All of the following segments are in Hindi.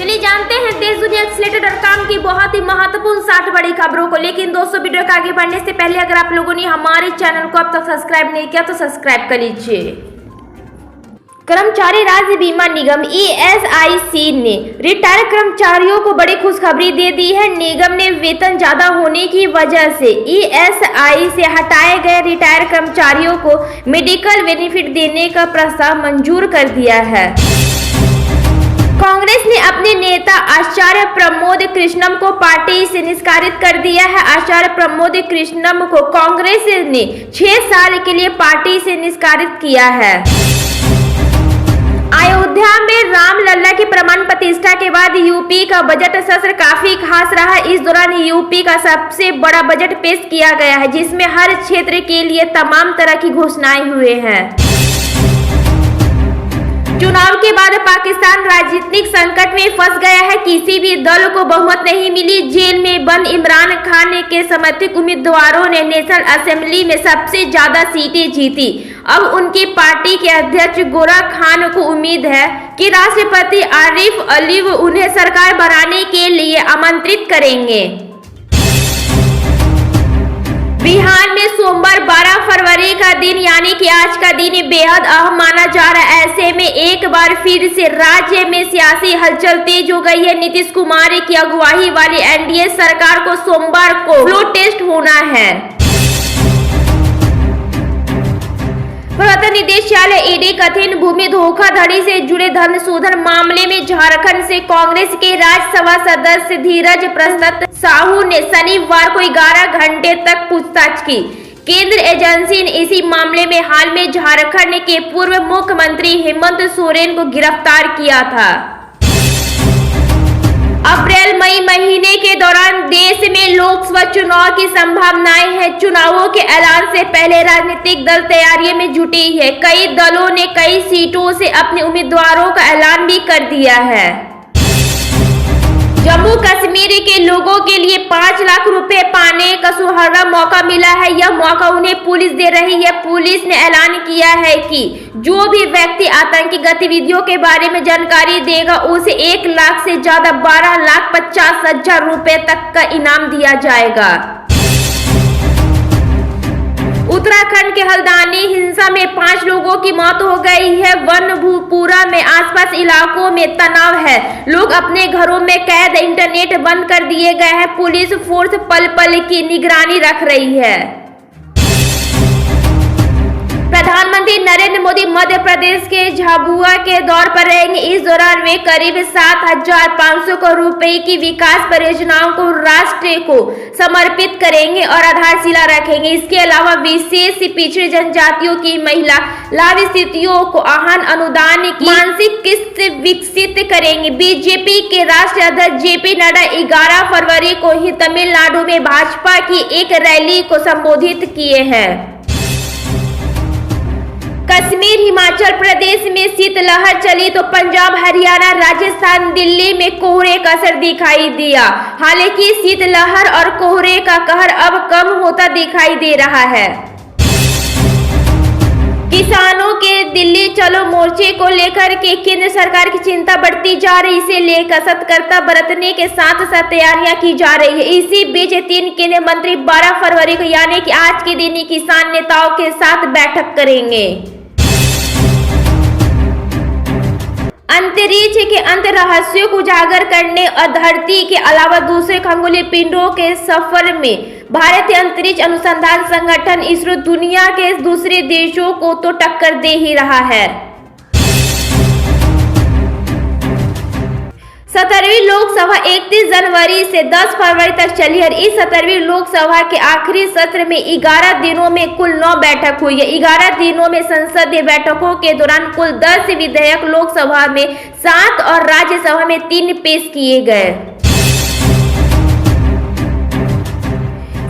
चलिए जानते हैं देश दुनिया एक्सलेटर.com की बहुत ही महत्वपूर्ण 60 बड़ी खबरों को। लेकिन दोस्तों, वीडियो को आगे बढ़ने से पहले अगर आप लोगों ने हमारे चैनल को अब तक सब्सक्राइब नहीं किया तो सब्सक्राइब कर लीजिए। कर्मचारी राज्य बीमा निगम ESIC ने रिटायर्ड कर्मचारियों को बड़ी खुशखबरी दे दी है। निगम ने वेतन ज्यादा होने की वजह से ESI से हटाए गए रिटायर्ड कर्मचारियों को मेडिकल बेनिफिट देने का प्रस्ताव मंजूर कर दिया है। कांग्रेस ने अपने नेता आचार्य प्रमोद कृष्णम को पार्टी से निष्कासित कर दिया है। आचार्य प्रमोद कृष्णम को कांग्रेस ने 6 साल के लिए पार्टी से निष्कासित किया है। अयोध्या में रामलला की प्रमाण प्रतिष्ठा के बाद यूपी का बजट सत्र काफी खास रहा। इस दौरान यूपी का सबसे बड़ा बजट पेश किया गया है, जिसमें हर क्षेत्र के लिए तमाम तरह की घोषणाएं हुए हैं। चुनाव के बाद पाकिस्तान राजनीतिक संकट में फंस गया है। किसी भी दल को बहुमत नहीं मिली। जेल में बंद इमरान खान के समर्थित उम्मीदवारों ने नेशनल असेंबली में सबसे ज्यादा सीटें जीती। अब उनकी पार्टी के अध्यक्ष गोरा खान को उम्मीद है कि राष्ट्रपति आरिफ अलवी उन्हें सरकार बनाने के लिए आमंत्रित करेंगे। बिहार में सोमवार 12 फरवरी का दिन यानी कि आज का दिन बेहद अहम माना जा रहा है। ऐसे में एक बार फिर से राज्य में सियासी हलचल तेज हो गई है। नीतीश कुमार की अगुवाई वाली NDA सरकार को सोमवार को फ्लोर टेस्ट होना है। प्रवर्तन निदेशालय ED कथित भूमि धोखाधड़ी से जुड़े धन शोधन मामले में झारखंड से कांग्रेस के राज्यसभा सदस्य धीरज प्रसाद साहू ने शनिवार को 11 घंटे तक पूछताछ की। केंद्र एजेंसी ने इसी मामले में हाल में झारखंड के पूर्व मुख्यमंत्री हेमंत सोरेन को गिरफ्तार किया था। अप्रैल मई महीने के दौरान देश में लोकसभा चुनाव की संभावनाएं हैं। चुनावों के ऐलान से पहले राजनीतिक दल तैयारियों में जुटे हैं। कई दलों ने कई सीटों से अपने उम्मीदवारों का ऐलान भी कर दिया है। जम्मू कश्मीर के लोगों के लिए 5 लाख रुपए पाने का सुनहरा मौका मिला है। यह मौका उन्हें पुलिस दे रही है। पुलिस ने ऐलान किया है कि जो भी व्यक्ति आतंकी गतिविधियों के बारे में जानकारी देगा उसे 1 लाख से ज्यादा 12,50,000 रुपए तक का इनाम दिया जाएगा। उत्तराखंड के हल्द्वानी हिंसा में 5 लोगों की मौत हो गई है। वनभूपुरा में आसपास इलाकों में तनाव है। लोग अपने घरों में कैद, इंटरनेट बंद कर दिए गए हैं। पुलिस फोर्स पल पल की निगरानी रख रही है। प्रधानमंत्री नरेंद्र मोदी मध्य प्रदेश के झाबुआ के दौर पर रहेंगे। इस दौरान वे करीब 7,500 करोड़ रुपए की विकास परियोजनाओं को राष्ट्र को समर्पित करेंगे और आधारशिला रखेंगे। इसके अलावा विशेष पिछड़ी जनजातियों की महिला लाभ स्थितियों को आहन अनुदान की मानसिक किस्त विकसित करेंगे। बीजेपी के राष्ट्रीय अध्यक्ष JP नड्डा 11 फरवरी को ही तमिलनाडु में भाजपा की एक रैली को संबोधित किए हैं। कश्मीर हिमाचल प्रदेश में शीतलहर चली तो पंजाब, हरियाणा, राजस्थान, दिल्ली में कोहरे का असर दिखाई दिया। हालांकि शीतलहर और कोहरे का कहर अब कम होता दिखाई दे रहा है। किसानों के दिल्ली चलो मोर्चे को लेकर के केंद्र सरकार की चिंता बढ़ती जा रही। इसे लेकर सतर्कता बरतने के साथ साथ तैयारियां की जा रही है। इसी बीच 3 केंद्रीय मंत्री 12 फरवरी को यानी कि आज के दिन ही किसान नेताओं के साथ बैठक करेंगे। अंतरिक्ष के अंत रहस्यों को उजागर करने और धरती के अलावा दूसरे खगोलीय पिंडों के सफर में भारतीय अंतरिक्ष अनुसंधान संगठन ISRO दुनिया के दूसरे देशों को तो टक्कर दे ही रहा है। 17वीं लोकसभा 31 जनवरी से 10 फरवरी तक चली है। इस 17वीं लोकसभा के आखिरी सत्र में 11 दिनों में कुल 9 बैठक हुई है। 11 दिनों में संसदीय बैठकों के दौरान कुल 10 विधेयक लोकसभा में 7 और राज्यसभा में 3 पेश किए गए।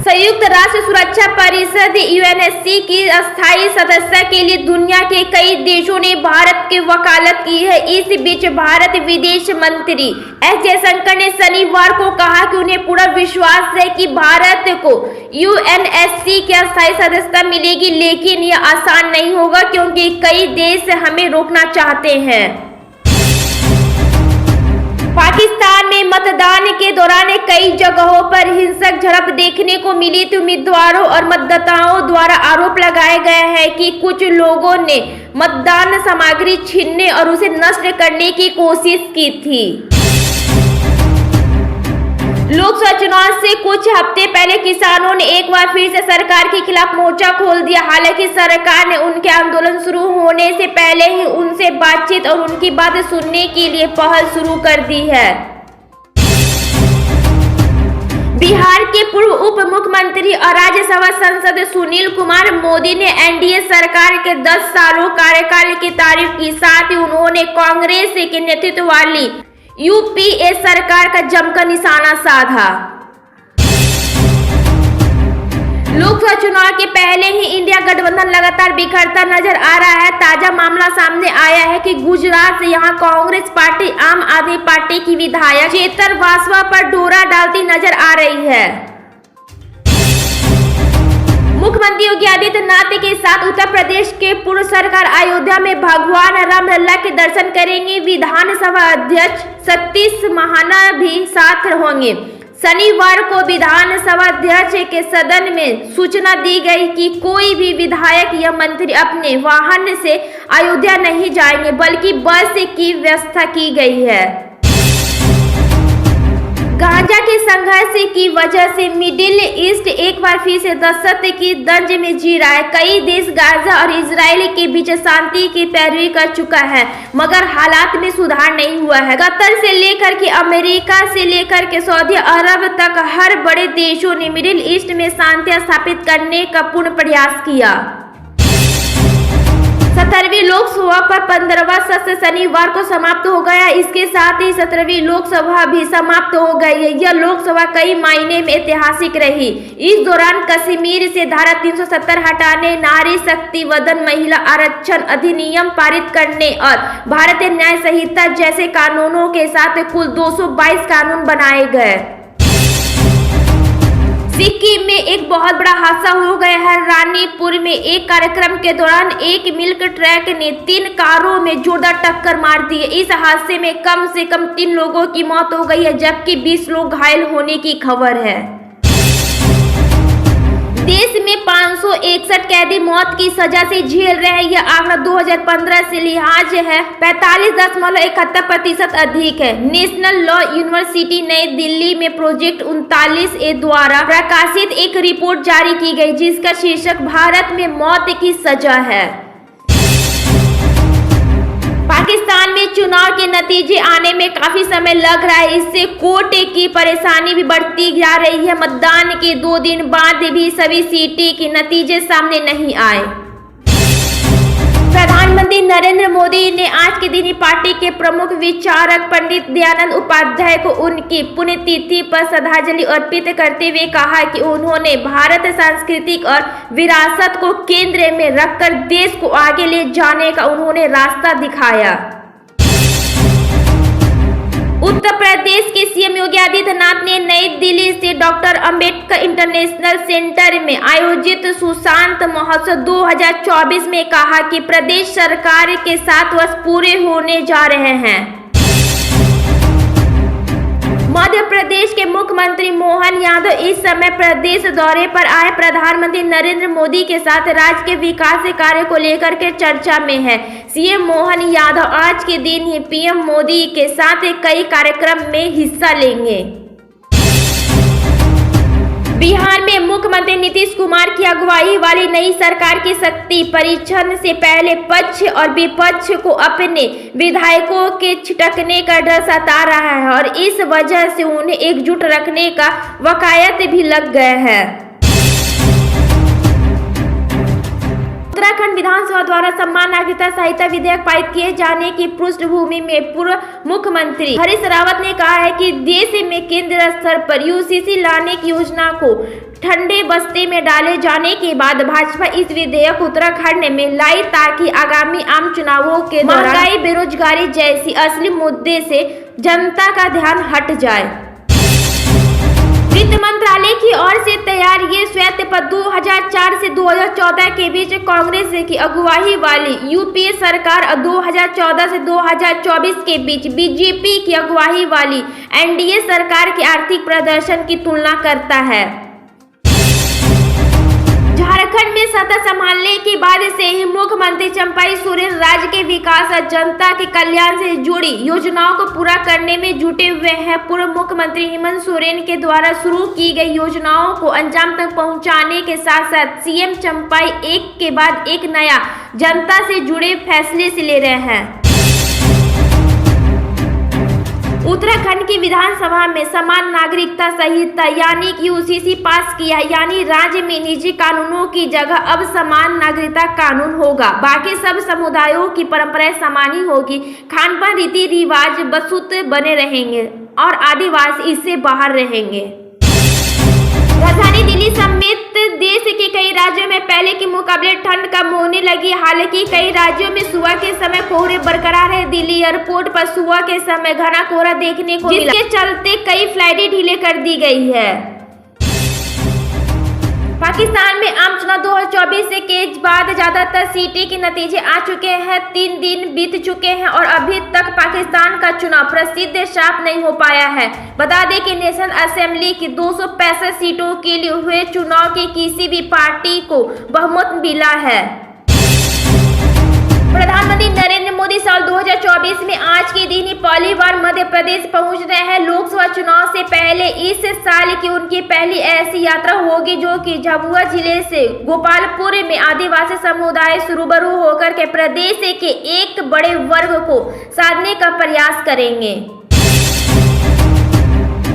संयुक्त राष्ट्र सुरक्षा परिषद UNSC की अस्थायी सदस्यता के लिए दुनिया के कई देशों ने भारत की वकालत की है। इस बीच भारत विदेश मंत्री S जयशंकर ने शनिवार को कहा कि उन्हें पूरा विश्वास है कि भारत को UNSC की अस्थायी सदस्यता मिलेगी, लेकिन यह आसान नहीं होगा क्योंकि कई देश हमें रोकना चाहते हैं। मतदान के दौरान कई जगहों पर हिंसक झड़प देखने को मिली थी। उम्मीदवारों और मतदाताओं द्वारा आरोप लगाए गए हैं कि कुछ लोगों ने मतदान सामग्री छीनने और उसे नष्ट करने की कोशिश की थी। लोकसभा चुनाव से कुछ हफ्ते पहले किसानों ने एक बार फिर से सरकार के खिलाफ मोर्चा खोल दिया। हालांकि सरकार ने उनके आंदोलन शुरू होने से पहले ही उनसे बातचीत और उनकी बातें सुनने के लिए पहल शुरू कर दी है। बिहार के पूर्व उप मुख्यमंत्री और राज्यसभा सांसद सुनील कुमार मोदी ने एनडीए सरकार के 10 सालों कार्यकाल की तारीफ की। साथ ही उन्होंने कांग्रेस के नेतृत्व वाली यूपीए सरकार का जमकर निशाना साधा। लोकसभा चुनाव के पहले ही इंडिया गठबंधन लगातार बिखरता नजर आ रहा है। ताजा मामला सामने आया है कि गुजरात से यहां कांग्रेस पार्टी आम आदमी पार्टी की विधायक चेतर वासवा पर डोरा डालती नजर आ रही है। मुख्यमंत्री योगी आदित्यनाथ के साथ उत्तर प्रदेश के पूर्व सरकार अयोध्या में भगवान रामलला के दर्शन करेंगे। विधानसभा अध्यक्ष सतीश महाना भी साथ होंगे। शनिवार को विधानसभा अध्यक्ष के सदन में सूचना दी गई कि कोई भी विधायक या मंत्री अपने वाहन से अयोध्या नहीं जाएंगे, बल्कि बस की व्यवस्था की गई है। गांजा के संघर्ष की वजह से मिडिल ईस्ट एक बार फिर से दहशत की दंज में जी रहा है। कई देश गाजा और इजराइल के बीच शांति की पैरवी कर चुका है, मगर हालात में सुधार नहीं हुआ है। कतर से लेकर के अमेरिका से लेकर के सऊदी अरब तक हर बड़े देशों ने मिडिल ईस्ट में शांति स्थापित करने का पूर्ण प्रयास किया। 17वीं लोकसभा पर 15वां सत्र शनिवार को समाप्त हो गया। इसके साथ ही 17वीं लोकसभा भी समाप्त हो गई है। यह लोकसभा कई मायने में ऐतिहासिक रही। इस दौरान कश्मीर से धारा 370 हटाने, नारी शक्ति वंदन, महिला आरक्षण अधिनियम पारित करने और भारतीय न्याय संहिता जैसे कानूनों के साथ कुल 222 कानून बनाए गए। सिक्किम में एक बहुत बड़ा हादसा हो गया है। रानीपुर में एक कार्यक्रम के दौरान एक मिल्क ट्रक ने 3 कारों में जोरदार टक्कर मार दी। इस हादसे में कम से कम 3 लोगों की मौत हो गई है, जबकि 20 लोग घायल होने की खबर है। देश में 561 कैदी मौत की सजा से झेल रहे हैं। यह आंकड़ा 2015 से लिहाज है 45.71% अधिक है। नेशनल लॉ यूनिवर्सिटी नई दिल्ली में प्रोजेक्ट 39A द्वारा प्रकाशित एक रिपोर्ट जारी की गई, जिसका शीर्षक भारत में मौत की सजा है। पाकिस्तान में चुनाव के नतीजे आने में काफी समय लग रहा है। इससे कोर्ट की परेशानी भी बढ़ती जा रही है। मतदान के 2 दिन बाद भी सभी सीटें के नतीजे सामने नहीं आए। प्रधानमंत्री नरेंद्र मोदी ने आज के दिन ही पार्टी के प्रमुख विचारक पंडित दयानंद उपाध्याय को उनकी पुण्यतिथि पर श्रद्धांजलि अर्पित करते हुए कहा कि उन्होंने भारत सांस्कृतिक और विरासत को केंद्र में रखकर देश को आगे ले जाने का उन्होंने रास्ता दिखाया। उत्तर प्रदेश के सीएम योगी आदित्यनाथ ने नई दिल्ली से डॉक्टर अंबेडकर इंटरनेशनल सेंटर में आयोजित सुशांत महोत्सव 2024 में कहा कि प्रदेश सरकार के 7 वर्ष पूरे होने जा रहे हैं। मध्य प्रदेश के मुख्यमंत्री मोहन यादव इस समय प्रदेश दौरे पर आए। प्रधानमंत्री नरेंद्र मोदी के साथ राज्य के विकास कार्य को लेकर के चर्चा में है। सीएम मोहन यादव आज के दिन ही पीएम मोदी के साथ कई कार्यक्रम में हिस्सा लेंगे। बिहार में मुख्यमंत्री नीतीश कुमार की अगुवाई वाली नई सरकार की शक्ति परीक्षण से पहले पक्ष और विपक्ष को अपने विधायकों के छिटकने का डर सता रहा है और इस वजह से उन्हें एकजुट रखने का वकायत भी लग गया है। उत्तराखंड विधानसभा द्वारा समान नागरिकता संहिता विधेयक पारित किए जाने की पृष्ठभूमि में पूर्व मुख्यमंत्री हरीश रावत ने कहा है कि देश में केंद्र स्तर पर यूसीसी लाने की योजना को ठंडे बस्ते में डाले जाने के बाद भाजपा इस विधेयक उत्तराखंड में लाई ताकि आगामी आम चुनावों के दौरान महंगाई, बेरोजगारी जैसी असली मुद्दे से जनता का ध्यान हट जाए। वित्त मंत्रालय की ओर से तैयार ये श्वेत पत्र 2004 से 2014 के बीच कांग्रेस की अगुवाई वाली यूपीए सरकार और 2014 से 2024 के बीच बीजेपी की अगुवाई वाली एनडीए सरकार के आर्थिक प्रदर्शन की तुलना करता है। झारखंड में सत्ता संभालने के बाद से ही मुख्यमंत्री चंपाई सोरेन राज्य के विकास और जनता के कल्याण से जुड़ी योजनाओं को पूरा करने में जुटे हुए हैं। पूर्व मुख्यमंत्री हेमंत सोरेन के द्वारा शुरू की गई योजनाओं को अंजाम तक पहुंचाने के साथ साथ सीएम चंपाई एक के बाद एक नया जनता से जुड़े फैसले से ले रहे हैं। उत्तराखंड की विधानसभा में समान नागरिकता संहिता यानी कि यूसीसी पास किया, यानी राज्य में निजी कानूनों की जगह अब समान नागरिकता कानून होगा। बाकी सब समुदायों की परंपराएं समान ही होगी। खान पान रीति रिवाज बसूत बने रहेंगे और आदिवासी इससे बाहर रहेंगे। राजधानी दिल्ली समेत देश के कई राज्यों में पहले के मुकाबले ठंड कम होने लगी। हालांकि कई राज्यों में सुबह के समय कोहरे बरकरार है। दिल्ली एयरपोर्ट पर सुबह के समय घना कोहरा देखने को मिला, जिसके चलते कई फ्लाइटें ढीले कर दी गई है। पाकिस्तान में आम चुनाव 2024 के बाद ज्यादातर सीटें के नतीजे आ चुके हैं। 3 दिन बीत चुके हैं और अभी तक पाकिस्तान का चुनाव प्रसिद्ध साफ नहीं हो पाया है। बता दें कि नेशनल असेंबली की 265 सीटों के लिए हुए चुनाव की किसी भी पार्टी को बहुमत मिला है। प्रधानमंत्री नरेंद्र मोदी साल 2024 में आज के दिन ही पहली बार मध्य प्रदेश पहुंच रहे हैं। लोकसभा चुनाव से पहले इस साल की उनकी पहली ऐसी यात्रा होगी जो कि झाबुआ जिले से गोपालपुर में आदिवासी समुदाय से रूबरू होकर के प्रदेश के एक बड़े वर्ग को साधने का प्रयास करेंगे।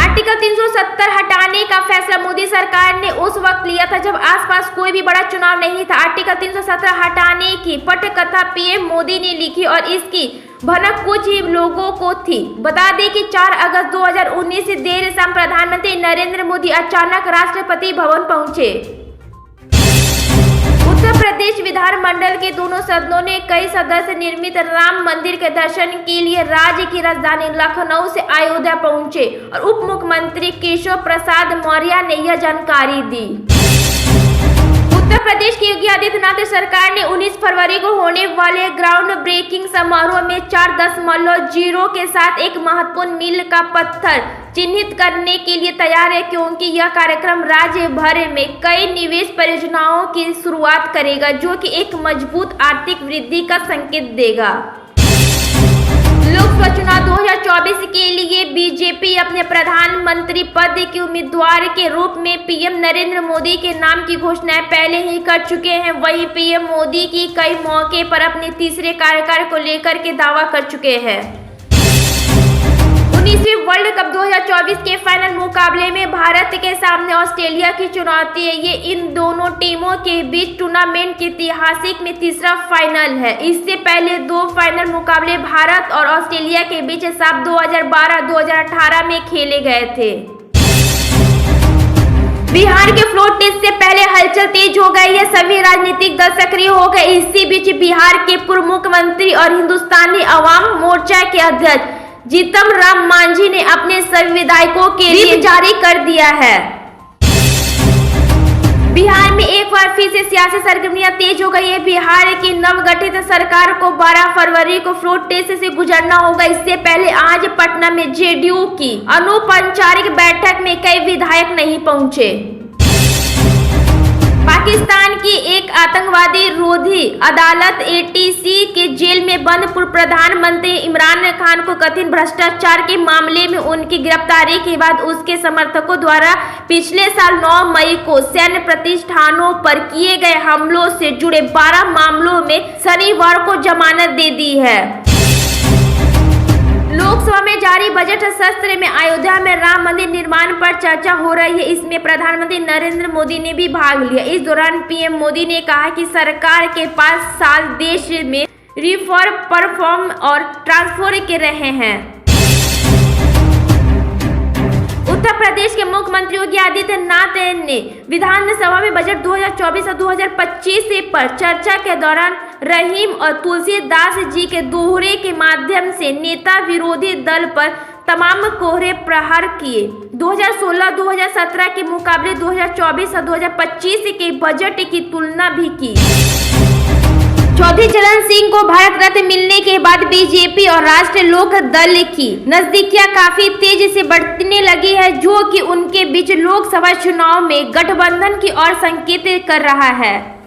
आर्टिकल 370 हटाने का फैसला मोदी सरकार ने उस वक्त लिया था जब आसपास कोई भी बड़ा चुनाव नहीं था। आर्टिकल 370 हटाने की पटकथा पीएम मोदी ने लिखी और इसकी भनक कुछ ही लोगों को थी। बता दें कि 4 अगस्त 2019 से देर शाम प्रधानमंत्री नरेंद्र मोदी अचानक राष्ट्रपति भवन पहुंचे। उत्तर प्रदेश विधानमंडल के दोनों सदनों ने कई सदस्य निर्मित राम मंदिर के दर्शन के लिए राज्य की राजधानी लखनऊ से अयोध्या पहुंचे और उप मुख्यमंत्री केशव प्रसाद मौर्य ने यह जानकारी दी। उत्तर प्रदेश की योगी आदित्यनाथ सरकार ने 19 फरवरी को होने वाले ग्राउंड ब्रेकिंग समारोह में 4.0 के साथ एक महत्वपूर्ण मील का पत्थर चिन्हित करने के लिए तैयार है, क्योंकि यह कार्यक्रम राज्य भर में कई निवेश परियोजनाओं की शुरुआत करेगा जो कि एक मजबूत आर्थिक वृद्धि का संकेत देगा। लोकसभा चुनाव 2024 के लिए बीजेपी अपने प्रधानमंत्री पद के उम्मीदवार के रूप में पीएम नरेंद्र मोदी के नाम की घोषणा पहले ही कर चुके हैं। वहीं पीएम मोदी की कई मौके पर अपने तीसरे कार्यकाल को लेकर के दावा कर चुके हैं। 19वीं वर्ल्ड कप 2024 के फाइनल मुकाबले में भारत के सामने ऑस्ट्रेलिया की चुनौती है। ये इन दोनों टीमों के बीच टूर्नामेंट के इतिहास में तीसरा फाइनल है। इससे पहले 2 फाइनल मुकाबले भारत और ऑस्ट्रेलिया के बीच साल 2012-2018 में खेले गए थे। बिहार के फ्लोर टेस्ट से पहले हलचल तेज हो गई है। सभी राजनीतिक दल सक्रिय हो गए। इसी बीच बिहार के पूर्व मुख्यमंत्री और हिंदुस्तानी अवाम मोर्चा के अध्यक्ष जीतन राम मांझी ने अपने सभी विधायकों के लिए जारी कर दिया है। बिहार में एक बार फिर से सियासी सरगर्मियां तेज हो गई है। बिहार की नवगठित सरकार को 12 फरवरी को फ्लोर टेस्ट से गुजरना होगा। इससे पहले आज पटना में जेडीयू की अनौपचारिक बैठक में कई विधायक नहीं पहुंचे। पाकिस्तान की एक आतंकवादी रोधी अदालत एटीसी के जेल में बंद पूर्व प्रधानमंत्री इमरान खान को कथित भ्रष्टाचार के मामले में उनकी गिरफ्तारी के बाद उसके समर्थकों द्वारा पिछले साल 9 मई को सैन्य प्रतिष्ठानों पर किए गए हमलों से जुड़े 12 मामलों में शनिवार को जमानत दे दी है। लोकसभा में जारी बजट सत्र में अयोध्या में राम मंदिर निर्माण पर चर्चा हो रही है। इसमें प्रधानमंत्री नरेंद्र मोदी ने भी भाग लिया। इस दौरान पीएम मोदी ने कहा कि सरकार के 5 साल देश में रिफॉर्म, परफॉर्म और ट्रांसफर के रहे हैं। उत्तर प्रदेश के मुख्यमंत्री योगी आदित्यनाथ ने विधानसभा में बजट 2024 और 2025 पर चर्चा के दौरान रहीम और तुलसीदास जी के दोहरे के माध्यम से नेता विरोधी दल पर तमाम कोहरे प्रहार किए। 2016-2017 के मुकाबले 2024 और 2025 के बजट की तुलना भी की। चौधरी चरण सिंह को भारत रत्न मिलने के बाद बीजेपी और राष्ट्रीय लोक दल की नजदीकियां काफी तेजी से बढ़ने लगी है, जो कि उनके बीच लोकसभा चुनाव में गठबंधन की ओर संकेत कर रहा है।